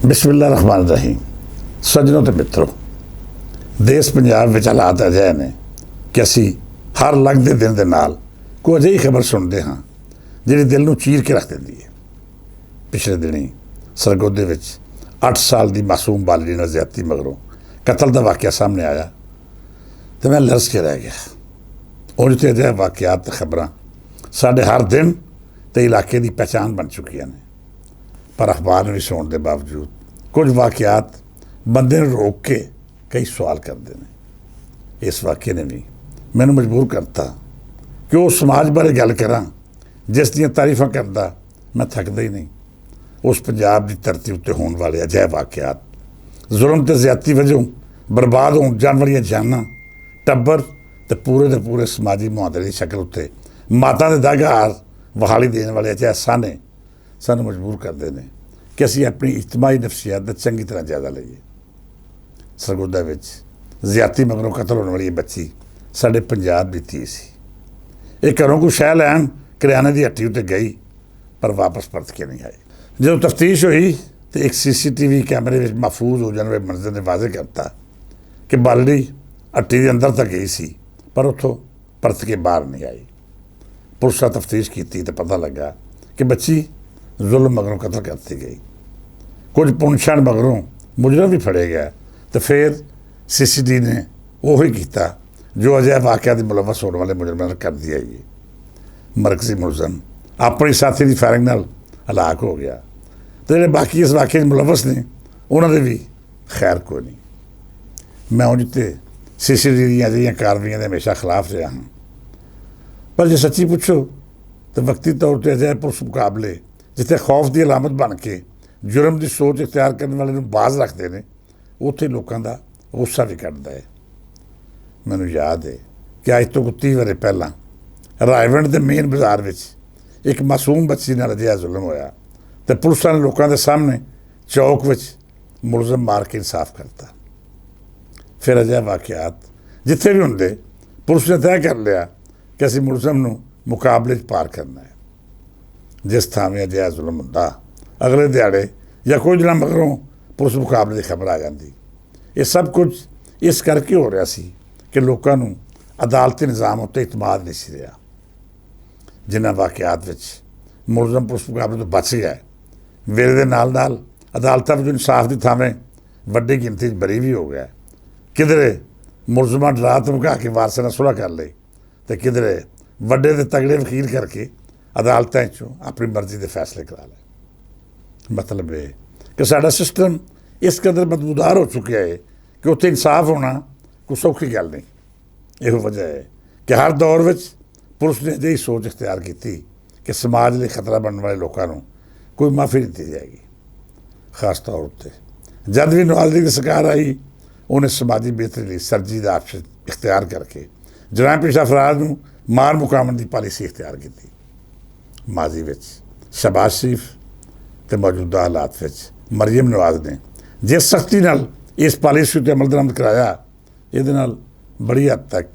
ਬਿਸਮਿਲ੍ਲਾ ਰਹਿਮਾਨ ਰਹੀਮ। ਸੱਜਣੋ ਤੇ ਮਿੱਤਰੋ, ਦੇਸ਼ ਪੰਜਾਬ ਵਿੱਚ ਹਾਲਾਤ ਅਜਿਹੇ ਨੇ ਕਿ ਅਸੀਂ ਹਰ ਲੱਗਦੇ ਦਿਨ ਦੇ ਨਾਲ ਕੋਈ ਅਜਿਹੀ ਖਬਰ ਸੁਣਦੇ ਹਾਂ ਜਿਹੜੀ ਦਿਲ ਨੂੰ ਚੀਰ ਕੇ ਰੱਖ ਦਿੰਦੀ ਹੈ। ਪਿਛਲੇ ਦਿਨੀ ਸਰਗੋਧੇ ਵਿੱਚ 8 ਸਾਲ ਦੀ ਮਾਸੂਮ ਬਾਲੜੀ ਨਾਲ ਜ਼ਿਆਦਤੀ ਮਗਰੋਂ ਕਤਲ ਦਾ ਵਾਕਿਆ ਸਾਹਮਣੇ ਆਇਆ ਤੇ ਮੈਂ ਲਰਜ਼ ਕੇ ਰਹਿ ਗਿਆ। ਉਂਝ ਤੇ ਅਜਿਹੇ ਵਾਕਿਆਤ ਤੇ ਖਬਰਾਂ ਸਾਡੇ ਹਰ ਦਿਨ ਤੇ ਇਲਾਕੇ ਦੀ ਪਹਿਚਾਣ ਬਣ ਚੁੱਕੀਆਂ ਨੇ, ਪਰ ਅਖਬਾਰ ਵਿੱਚ ਹੋਣ ਦੇ ਬਾਵਜੂਦ ਕੁਝ ਵਾਕਿਆਤ ਬੰਦੇ ਨੂੰ ਰੋਕ ਕੇ ਕਈ ਸਵਾਲ ਕਰਦੇ ਨੇ। ਇਸ ਵਾਕਿਏ ਨੇ ਵੀ ਮੈਨੂੰ ਮਜਬੂਰ ਕਰਤਾ ਕਿ ਉਹ ਸਮਾਜ ਬਾਰੇ ਗੱਲ ਕਰਾਂ ਜਿਸ ਦੀਆਂ ਤਾਰੀਫਾਂ ਕਰਦਾ ਮੈਂ ਥੱਕਦਾ ਹੀ ਨਹੀਂ। ਉਸ ਪੰਜਾਬ ਦੀ ਧਰਤੀ ਉੱਤੇ ਹੋਣ ਵਾਲੇ ਅਜਿਹੇ ਵਾਕਿਆਤ, ਜ਼ੁਲਮ ਤੇ ਜ਼ਿਆਦਤੀ ਵਜੋਂ ਬਰਬਾਦ ਹੋਣ ਜਾਣ ਵਾਲੀਆਂ ਜਾਨਾਂ, ਟੱਬਰ ਤੇ ਪੂਰੇ ਦੇ ਪੂਰੇ ਸਮਾਜੀ ਮੁਹਾਂਦਰੇ ਦੀ ਸ਼ਕਲ ਉੱਤੇ ਮਾਤਾ ਦੇ ਦਾਗਾਰ ਵਹਾਲੀ ਦੇਣ ਵਾਲੇ ਅਜਿਹੇ ਸਾਨੇ ਸਾਨੂੰ ਮਜਬੂਰ ਕਰਦੇ ਨੇ ਕਿ ਅਸੀਂ ਆਪਣੀ ਇਜਤਮਾਈ ਨਫਸੀਅਤ ਦਾ ਚੰਗੀ ਤਰ੍ਹਾਂ ਜਾਇਜ਼ਾ ਲਈਏ। ਸਰਗੋਧਾ ਵਿੱਚ ਜ਼ਿਆਦਤੀ ਮਗਰੋਂ ਕਤਲ ਹੋਣ ਵਾਲੀ ਇਹ ਬੱਚੀ ਸਾਡੇ ਪੰਜਾਬ ਦੀ ਧੀ ਸੀ। ਇਹ ਘਰੋਂ ਕੋਈ ਸ਼ੈ ਲੈਣ ਕਰਿਆਨੇ ਦੀ ਹੱਟੀ ਉੱਤੇ ਗਈ, ਪਰ ਵਾਪਸ ਪਰਤ ਕੇ ਨਹੀਂ ਆਈ। ਜਦੋਂ ਤਫਤੀਸ਼ ਹੋਈ ਤਾਂ ਇੱਕ CCTV ਕੈਮਰੇ ਵਿੱਚ ਮਹਿਫੂਜ਼ ਹੋ ਜਾਣ ਵਾਲੇ ਮੰਜ਼ਰ ਨੇ ਵਾਜ਼ਿਹ ਕਰਤਾ ਕਿ ਬਾਲੜੀ ਹੱਟੀ ਦੇ ਅੰਦਰ ਤਾਂ ਗਈ ਸੀ, ਪਰ ਉੱਥੋਂ ਪਰਤ ਕੇ ਬਾਹਰ ਨਹੀਂ ਆਈ। ਪੁਲਿਸ ਨੇ ਤਫਤੀਸ਼ ਕੀਤੀ ਤਾਂ ਪਤਾ ਲੱਗਾ ਕਿ ਬੱਚੀ ਜ਼ੁਲਮ ਮਗਰੋਂ ਕਤਲ ਕਰਤੀ ਗਈ। ਕੁਝ ਪੁੰਛਣ ਮਗਰੋਂ ਮੁਜਰਮ ਵੀ ਫੜੇ ਗਿਆ ਤੇ ਫਿਰ CCTV ਨੇ ਉਹੀ ਕੀਤਾ ਜੋ ਅਜਿਹੇ ਵਾਕਿਆ ਦੇ ਮੁਲਵਸ ਹੋਣ ਵਾਲੇ ਮੁਜਰਮਾਂ ਨਾਲ ਕਰਦੀ ਆਈ ਹੈ। ਮਰਕਜ਼ੀ ਮੁਲਜ਼ਮ ਆਪਣੀ ਸਾਥੀ ਦੀ ਫਾਇਰਿੰਗ ਨਾਲ ਹਲਾਕ ਹੋ ਗਿਆ ਤੇ ਜਿਹੜੇ ਬਾਕੀ ਇਸ ਵਾਕਿਏ 'ਚ ਮੁਲਵਸ ਨੇ ਉਹਨਾਂ ਦੇ ਵੀ ਖੈਰ ਕੋਈ ਨਹੀਂ। ਮੈਂ ਉਂਝ ਤੇ CCTV ਦੀਆਂ ਅਜਿਹੀਆਂ ਕਾਰਵਾਈਆਂ ਦੇ ਹਮੇਸ਼ਾ ਖਿਲਾਫ ਰਿਹਾ ਹਾਂ, ਪਰ ਜੇ ਸੱਚੀ ਪੁੱਛੋ ਤਾਂ ਵਕਤੀ ਤੌਰ 'ਤੇ ਅਜਿਹੇ ਪੁਲਿਸ ਮੁਕਾਬਲੇ ਜਿੱਥੇ ਖੌਫ ਦੀ ਅਲਾਮਤ ਬਣ ਕੇ ਜੁਰਮ ਦੀ ਸੋਚ ਇਖਤਿਆਰ ਕਰਨ ਵਾਲੇ ਨੂੰ ਬਾਜ਼ ਰੱਖਦੇ ਨੇ, ਉੱਥੇ ਲੋਕਾਂ ਦਾ ਗੁੱਸਾ ਵੀ ਕੱਢਦਾ ਹੈ। ਮੈਨੂੰ ਯਾਦ ਹੈ ਕਿ ਅੱਜ ਤੋਂ 30 ਵਰ੍ਹੇ ਪਹਿਲਾਂ ਰਾਏਵਿੰਡ ਦੇ ਮੇਨ ਬਾਜ਼ਾਰ ਵਿੱਚ ਇੱਕ ਮਾਸੂਮ ਬੱਚੀ ਨਾਲ ਅਜਿਹਾ ਜ਼ੁਲਮ ਹੋਇਆ ਤੇ ਪੁਲਿਸ ਨੇ ਲੋਕਾਂ ਦੇ ਸਾਹਮਣੇ ਚੌਕ ਵਿੱਚ ਮੁਲਜ਼ਮ ਮਾਰ ਕੇ ਇਨਸਾਫ ਕਰਤਾ। ਫਿਰ ਅਜਿਹੇ ਵਾਕਿਆਤ ਜਿੱਥੇ ਵੀ ਹੁੰਦੇ, ਪੁਲਿਸ ਨੇ ਤੈਅ ਕਰ ਲਿਆ ਕਿ ਅਸੀਂ ਮੁਲਜ਼ਮ ਨੂੰ ਮੁਕਾਬਲੇ 'ਚ ਪਾਰ ਕਰਨਾ ਹੈ। ਜਿਸ ਥਾਵੇਂ ਅਜਿਹਾ ਜ਼ੁਲਮ ਹੁੰਦਾ, ਅਗਲੇ ਦਿਹਾੜੇ ਜਾਂ ਕੁਝ ਦਿਨਾਂ ਮਗਰੋਂ ਪੁਲਿਸ ਮੁਕਾਬਲੇ ਦੀ ਖਬਰ ਆ ਜਾਂਦੀ। ਇਹ ਸਭ ਕੁਝ ਇਸ ਕਰਕੇ ਹੋ ਰਿਹਾ ਸੀ ਕਿ ਲੋਕਾਂ ਨੂੰ ਅਦਾਲਤੀ ਨਿਜ਼ਾਮ ਉੱਤੇ ਇਤਮਾਦ ਨਹੀਂ ਸੀ ਰਿਹਾ। ਜਿਨ੍ਹਾਂ ਵਾਕਿਆਤ ਵਿੱਚ ਮੁਲਜ਼ਮ ਪੁਲਿਸ ਮੁਕਾਬਲੇ ਤੋਂ ਬਚ ਗਿਆ, ਵੇਲੇ ਦੇ ਨਾਲ ਨਾਲ ਅਦਾਲਤਾਂ ਵਿੱਚ ਇਨਸਾਫ ਦੀ ਥਾਵੇਂ ਵੱਡੀ ਗਿਣਤੀ 'ਚ ਬਰੀ ਵੀ ਹੋ ਗਿਆ। ਕਿਧਰੇ ਮੁਲਜ਼ਮਾਂ ਡਰਾ ਧਮਕਾ ਕੇ ਵਾਰਸਾਂ ਨਾਲ ਸੁਲ੍ਹਾ ਕਰ ਲਈ ਤੇ ਕਿਧਰੇ ਵੱਡੇ ਤੇ ਤਗੜੇ ਵਕੀਲ ਕਰਕੇ ਅਦਾਲਤਾਂ 'ਚੋਂ ਆਪਣੀ ਮਰਜ਼ੀ ਦੇ ਫੈਸਲੇ ਕਰਾ ਲਏ। ਮਤਲਬ ਇਹ ਕਿ ਸਾਡਾ ਸਿਸਟਮ ਇਸ ਕਦਰ ਬਦਬੂਦਾਰ ਹੋ ਚੁੱਕਿਆ ਹੈ ਕਿ ਉੱਥੇ ਇਨਸਾਫ ਹੋਣਾ ਕੋਈ ਸੌਖੀ ਗੱਲ ਨਹੀਂ। ਇਹੋ ਵਜ੍ਹਾ ਹੈ ਕਿ ਹਰ ਦੌਰ ਵਿੱਚ ਪੁਲਿਸ ਨੇ ਅਜਿਹੀ ਸੋਚ ਇਖਤਿਆਰ ਕੀਤੀ ਕਿ ਸਮਾਜ ਲਈ ਖਤਰਾ ਬਣਨ ਵਾਲੇ ਲੋਕਾਂ ਨੂੰ ਕੋਈ ਮਾਫੀ ਨਹੀਂ ਦਿੱਤੀ ਜਾਏਗੀ। ਖਾਸ ਤੌਰ ਉੱਤੇ ਜਦ ਵੀ ਨਵਾਜ਼ ਦੀ ਸਰਕਾਰ ਆਈ, ਉਹਨੇ ਸਮਾਜੀ ਬਿਹਤਰੀ ਲਈ ਸਰਜੀ ਦਾ ਆਪਸ਼ਨ ਇਖਤਿਆਰ ਕਰਕੇ ਜਰਾਇਮ ਪੇਸ਼ਾ ਅਫਰਾਦ ਨੂੰ ਮਾਰ ਮੁਕਾਉਣ ਦੀ ਪਾਲਿਸੀ ਇਖਤਿਆਰ ਕੀਤੀ। ਮਾਜ਼ੀ ਵਿੱਚ ਸ਼ਹਬਾਜ਼ ਸ਼ਰੀਫ ਤੇ ਮੌਜੂਦਾ ਹਾਲਾਤ ਵਿੱਚ ਮਰੀਮ ਨਵਾਜ਼ ਨੇ ਜਿਸ ਸਖਤੀ ਨਾਲ ਇਸ ਪਾਲਿਸੀ ਉੱਤੇ ਅਮਲ ਦਰਾਮਦ ਕਰਾਇਆ, ਇਹਦੇ ਨਾਲ ਬੜੀ ਹੱਦ ਤੱਕ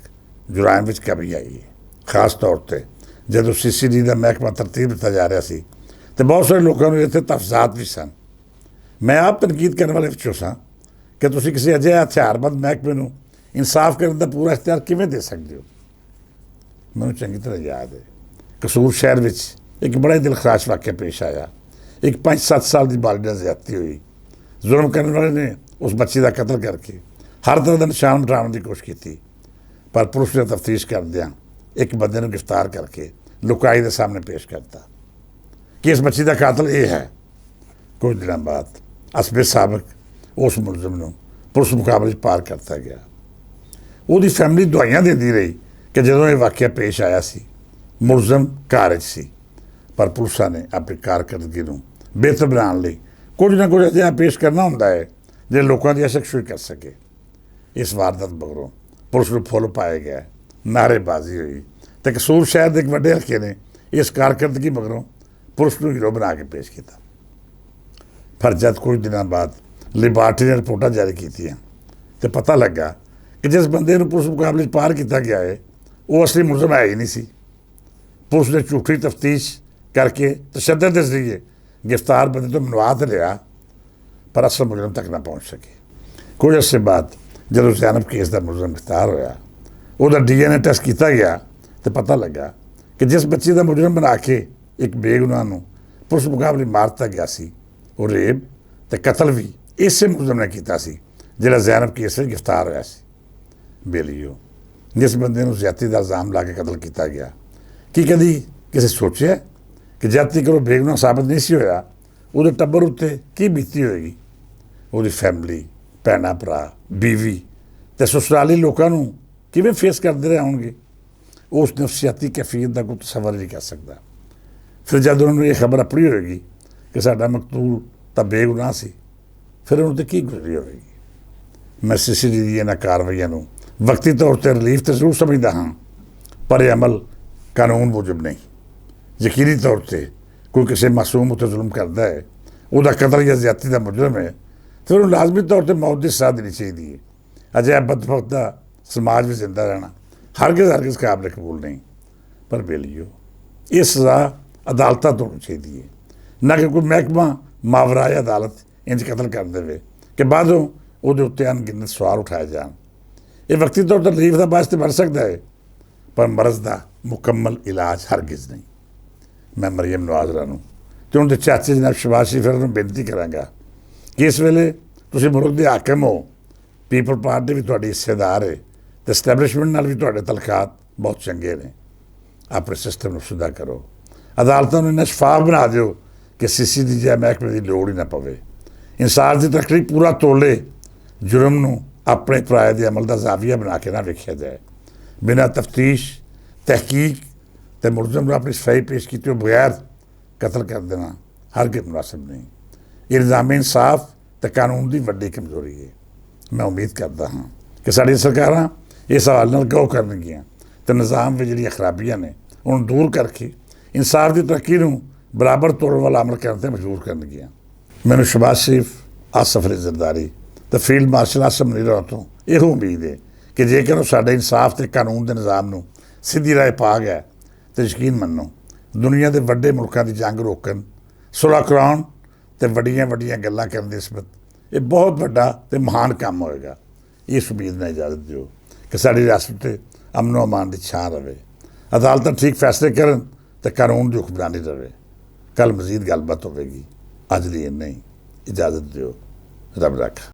ਜੁਰਾਇਮ ਵਿੱਚ ਕਮੀ ਆਈ ਹੈ। ਖਾਸ ਤੌਰ 'ਤੇ ਜਦੋਂ CCTV ਦਾ ਮਹਿਕਮਾ ਤਰਤੀਬ ਦਿੱਤਾ ਜਾ ਰਿਹਾ ਸੀ ਤੇ ਬਹੁਤ ਸਾਰੇ ਲੋਕਾਂ ਨੂੰ ਇੱਥੇ ਤਫਜ਼ਾਤ ਵੀ ਸਨ। ਮੈਂ ਆਪ ਤਨਕੀਦ ਕਰਨ ਵਾਲੇ ਵਿੱਚੋਂ ਸਾਂ ਕਿ ਤੁਸੀਂ ਕਿਸੇ ਅਜਿਹੇ ਹਥਿਆਰਬੰਦ ਮਹਿਕਮੇ ਨੂੰ ਇਨਸਾਫ ਕਰਨ ਦਾ ਪੂਰਾ ਇਖਤਿਆਰ ਕਿਵੇਂ ਦੇ ਸਕਦੇ ਹੋ। ਮੈਨੂੰ ਚੰਗੀ ਤਰ੍ਹਾਂ ਯਾਦ ਹੈ, ਕਸੂਰ ਸ਼ਹਿਰ ਵਿੱਚ ਇੱਕ ਬੜਾ ਹੀ ਦਿਲਖਰਾਸ਼ ਵਾਕਿਆ ਪੇਸ਼ ਆਇਆ। ਇੱਕ 5-7 ਸਾਲ ਦੀ ਬਾਲੜੀ ਨਾਲ ਜ਼ਿਆਦਤੀ ਹੋਈ। ਜ਼ੁਲਮ ਕਰਨ ਵਾਲੇ ਨੇ ਉਸ ਬੱਚੀ ਦਾ ਕਤਲ ਕਰਕੇ ਹਰ ਤਰ੍ਹਾਂ ਦਾ ਨਿਸ਼ਾਨ ਮਿਟਾਉਣ ਦੀ ਕੋਸ਼ਿਸ਼ ਕੀਤੀ, ਪਰ ਪੁਲਿਸ ਨੇ ਤਫਤੀਸ਼ ਕਰਦਿਆਂ ਇੱਕ ਬੰਦੇ ਨੂੰ ਗ੍ਰਿਫਤਾਰ ਕਰਕੇ ਲੁਕਾਈ ਦੇ ਸਾਹਮਣੇ ਪੇਸ਼ ਕਰਤਾ ਕਿ ਇਸ ਬੱਚੀ ਦਾ ਕਾਤਲ ਇਹ ਹੈ। ਕੁਝ ਦਿਨਾਂ ਬਾਅਦ ਅਸਬੇ ਸਾਬਕ ਉਸ ਮੁਲਜ਼ਮ ਨੂੰ ਪੁਲਿਸ ਮੁਕਾਬਲੇ 'ਚ ਪਾਰ ਕਰਤਾ ਗਿਆ। ਉਹਦੀ ਫੈਮਿਲੀ ਦਵਾਈਆਂ ਦਿੰਦੀ ਰਹੀ ਕਿ ਜਦੋਂ ਇਹ ਵਾਕਿਆ ਪੇਸ਼ ਆਇਆ ਸੀ ਮੁਲਜ਼ਮ ਘਰ 'ਚ ਸੀ, ਪਰ ਪੁਲਿਸਾਂ ਨੇ ਆਪਣੀ ਕਾਰਕਰਦਗੀ ਨੂੰ ਬਿਹਤਰ ਬਣਾਉਣ ਲਈ ਕੁਝ ਨਾ ਕੁਝ ਅਜਿਹਾ ਪੇਸ਼ ਕਰਨਾ ਹੁੰਦਾ ਹੈ ਜਿਹੜੇ ਲੋਕਾਂ ਦੀ ਅਸ਼ਕਸ਼ੁਈ ਕਰ ਸਕੇ। ਇਸ ਵਾਰਦਾਤ ਮਗਰੋਂ ਪੁਲਿਸ ਨੂੰ ਫੁੱਲ ਪਾਇਆ ਗਿਆ, ਨਾਅਰੇਬਾਜ਼ੀ ਹੋਈ ਤੇ ਕਸੂਰ ਸ਼ਹਿਰ ਦੇ ਇੱਕ ਵੱਡੇ ਹਲਕੇ ਨੇ ਇਸ ਕਾਰਕਰਦਗੀ ਮਗਰੋਂ ਪੁਲਿਸ ਨੂੰ ਹੀਰੋ ਬਣਾ ਕੇ ਪੇਸ਼ ਕੀਤਾ। ਪਰ ਜਦ ਕੁਝ ਦਿਨਾਂ ਬਾਅਦ ਲੈਬਾਰਟਰੀ ਨੇ ਰਿਪੋਰਟਾਂ ਜਾਰੀ ਕੀਤੀਆਂ ਤੇ ਪਤਾ ਲੱਗਾ ਕਿ ਜਿਸ ਬੰਦੇ ਨੂੰ ਪੁਲਿਸ ਮੁਕਾਬਲੇ 'ਚ ਪਾਰ ਕੀਤਾ ਗਿਆ ਹੈ ਉਹ ਅਸਲੀ ਮੁਲਜ਼ਮ ਹੈ ਹੀ ਨਹੀਂ ਸੀ। ਪੁਲਿਸ ਨੇ ਝੂਠੀ ਤਫਤੀਸ਼ ਕਰਕੇ ਤਸ਼ੱਦਦ ਦੇ ਜ਼ਰੀਏ गिरफ्तार बंदे तो मनवा तो लिया, पर असल मुजरम तक ना पहुँच सके। कुछ अर्से बाद जो जैनब केस का मुजरम गिरफ्तार होया, उसका DNA टेस्ट किया गया तो पता लगा कि जिस बच्ची का मुजरम बना के एक बेगुनाह नूं पुलिस मुकाबले मारता गया सी, वो रेप तो कतल भी इस मुजरम ने किया सी जिहड़ा जैनब केस में गिरफ्तार होया सी। बेलीओ जिस बंदे नूं ज्यादती का इल्जाम ला के कतल किया गया, कि कभी किसी सोचा कि ज्यादती करो बेगुनाह साबित नहीं सी होया, ਉਹਦੇ टब्बर उत्ते की बीती होएगी, ਉਹਦੀ फैमिली, भैन भरा, बीवी तो ससुराली लोगों को किवें फेस करते रहे होंगे। उस नफसियाती कैफियत का कोई तसव्वुर नहीं कर सकता। फिर जब उन्होंने ये खबर अपनी होएगी कि साडा मकतूल तो बेगुनाह सी, फिर उन्होंने की गुजरी होएगी। मैं CCD दी इन्हां कार्रवाइयां नूं वक्ती तौर पर रिलीफ तो जरूर समझदा हाँ, पर यह अमल कानून मूजब नहीं। यकीनी तौर पर कोई किसी मासूम उत्ते जुल्म करता है, वह कतल या ज्यादती का मुजरम है, फिर उन्हें लाजमी तौर पर मौत की सज़ा देनी चाहिए। अजय बदबख्ता समाज में जिंदा रहना हरगिज़ काबिल कबूल नहीं। पर बेलीओ ये सज़ा अदालतों तो होनी चाहिए, ना कि कोई महकमा मावराए अदालत इंज कतल कर दे कि बादों वो उत्ते अनगिनत सवाल उठाए जान। ये वक्ती तौर पर रिलीफ का बायस तो बन सकता है, पर मरज़ का मुकम्मल इलाज हरगिज़ नहीं। मैं मरियम नवाज़ नूं ते उनके चाचे जनाब शहबाज शरीफ नूं बेनती करांगा कि इस वेले तुसीं मुल्क दे हाकम हो, पीपल पार्टी भी तुहाडी हिस्सेदार है तो एस्टैबलिशमेंट नाल भी तुहाडे तलकात बहुत चंगे ने। अपने सिस्टम नूं सुधा करो, अदालतों नूं इन्ना शफाफ बना दिओ कि CCD जिहा महकमे की लोड़ ही ना पवे। इंसाफ की तकरीब पूरा तोले जुर्म नूं अपने पराए के अमल का जाविया बना के ना वेखिया जाए। बिना तफ्तीश तहकीक तो मुलजम को अपनी सफाई पेश किए बगैर कतल कर देना हरगिज़ मुनासिब नहीं। ये निज़ाम इंसाफ तो कानून की वड्डी कमजोरी है। मैं उम्मीद करता हाँ कि साड़ी सरकारां इस हवाले नाल गौर करनगियां तो निज़ाम में जिहड़ियां खराबियां ने उन्हें दूर करके इंसाफ की तरक्की नूं बराबर तोड़न वाला अमल करने ते मजबूर करनगियां। मैनूं शहबाज शरीफ, आसफ अली जरदारी तो फील्ड मार्शल आसम मुनीर तो यह उम्मीद है कि जेकर वो साडे इंसाफ ते कानून के निज़ाम नूं सीधी राह पा गया तो यकीन मनो दुनिया के वड्डे मुल्कों की जंग रोकन, सुलह कराउण ते वड्डियां वड्डियां गल्लां करन दी निस्बत ये बहुत वड्डा ते महान काम होएगा। इस उम्मीद ने इजाज़त दिओ कि साडी रियासत ते अमनो अमान की छां रहे, अदालतां ठीक फैसले करन ते कानून की हुक्मरानी रहे। कल मजीद गलबात होगी, अज लिए नहीं, इजाज़त दिओ, रब रखा।